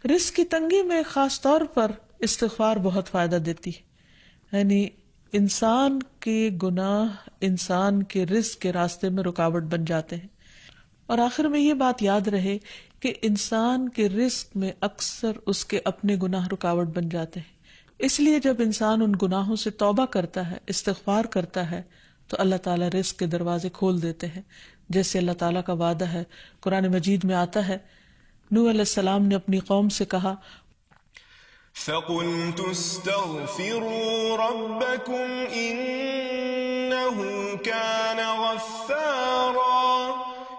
رزق کی تنگی میں خاص طور پر استغفار بہت فائدہ دیتی ہے، یعنی انسان کے گناہ انسان کے رزق کے راستے میں رکاوٹ بن جاتے ہیں. اور آخر میں یہ بات یاد رہے کہ انسان کے رزق میں اکثر اس کے اپنے گناہ رکاوٹ بن جاتے ہیں. اس لیے جب انسان ان گناہوں سے توبہ کرتا ہے، استغفار کرتا ہے، تو اللہ تعالیٰ رزق کے دروازے کھول دیتے ہیں. جیسے اللہ تعالیٰ کا وعدہ ہے، قرآن مجید میں آتا ہے، نوح علیہ السلام نے اپنی قوم سے کہا فَقُلْتُ اسْتَغْفِرُوا رَبَّكُمْ إِنَّهُ كَانَ غَفَّارًا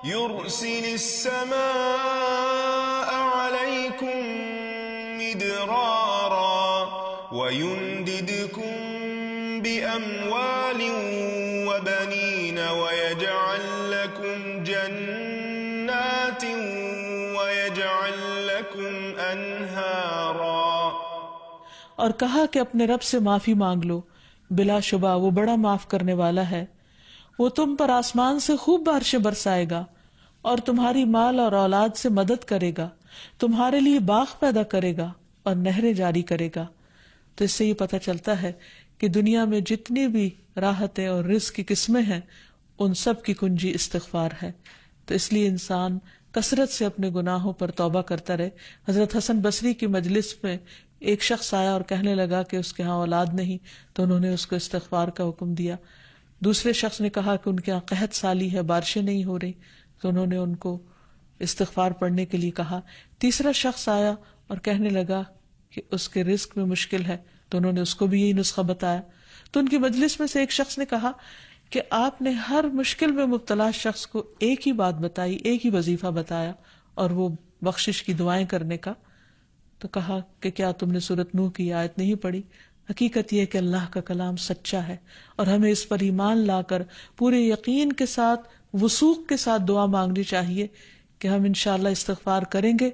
يُرْسِلِ السَّمَاءَ عَلَيْكُمْ مِدْرَارًا وَيُمْدِدْكُمْ بِأَمْوَالٍ وَبَنِينَ وَيَجْعَلْ لَكُمْ جَنَّاتٍ وَيَجْعَلْ لَكُمْ أَنْهَارًا. اور کہا کہ اپنے رب سے معافی مانگ لو، بلا شبہ وہ بڑا معاف کرنے والا ہے. وہ تم پر آسمان سے خوب بارشیں برسائے گا اور تمہاری مال اور اولاد سے مدد کرے گا، تمہارے لیے باغ پیدا کرے گا اور نہریں جاری کرے گا. تو اس سے یہ پتہ چلتا ہے کہ دنیا میں جتنی بھی راحتیں اور رزق کی قسمیں ہیں ان سب کی کنجی استغفار ہے. تو اس لیے انسان کثرت سے اپنے گناہوں پر توبہ کرتا رہے. حضرت حسن بصری کی مجلس میں ایک شخص آیا اور کہنے لگا کہ اس کے ہاں اولاد نہیں، تو انہوں نے اس کو استغفار کا حکم دیا. دوسرے شخص نے کہا کہ ان کے ہاں قحط سالی ہے، بارشیں نہیں ہو رہی، تو انہوں نے ان کو استغفار پڑھنے کے لیے کہا. تیسرا شخص آیا اور کہنے لگا کہ اس کے رزق میں مشکل ہے، تو انہوں نے اس کو بھی یہی نسخہ بتایا. تو ان کی مجلس میں سے ایک شخص نے کہا کہ آپ نے ہر مشکل میں مبتلا شخص کو ایک ہی بات بتائی، ایک ہی وظیفہ بتایا، اور وہ بخشش کی دعائیں کرنے کا. تو کہا کہ کیا تم نے سورۃ نوح کی آیت نہیں پڑھی؟ حقیقت یہ کہ اللہ کا کلام سچا ہے اور ہمیں اس پر ایمان لا کر پورے یقین کے ساتھ، وثوق کے ساتھ دعا مانگنی چاہیے کہ ہم انشاءاللہ استغفار کریں گے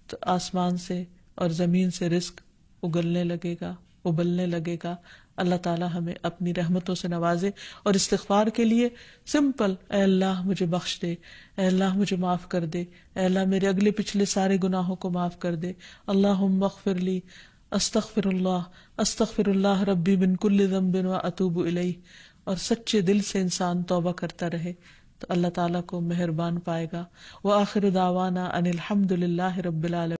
تو آسمان سے اور زمین سے رزق اگلنے لگے گا، ابلنے لگے گا. اللہ تعالیٰ ہمیں اپنی رحمتوں سے نوازے. اور استغفار کے لیے سمپل، اے اللہ مجھے بخش دے، اے اللہ مجھے معاف کر دے، اے اللہ میرے اگلے پچھلے سارے گناہوں کو معاف کر دے. اللہم اغفر لی، استغفر اللہ ربی من کل ذنب واتوب الیہ. اور سچے دل سے انسان توبہ کرتا رہے تو اللہ تعالیٰ کو مہربان پائے گا. وآخر دعوانا ان الحمد للہ رب العالمین.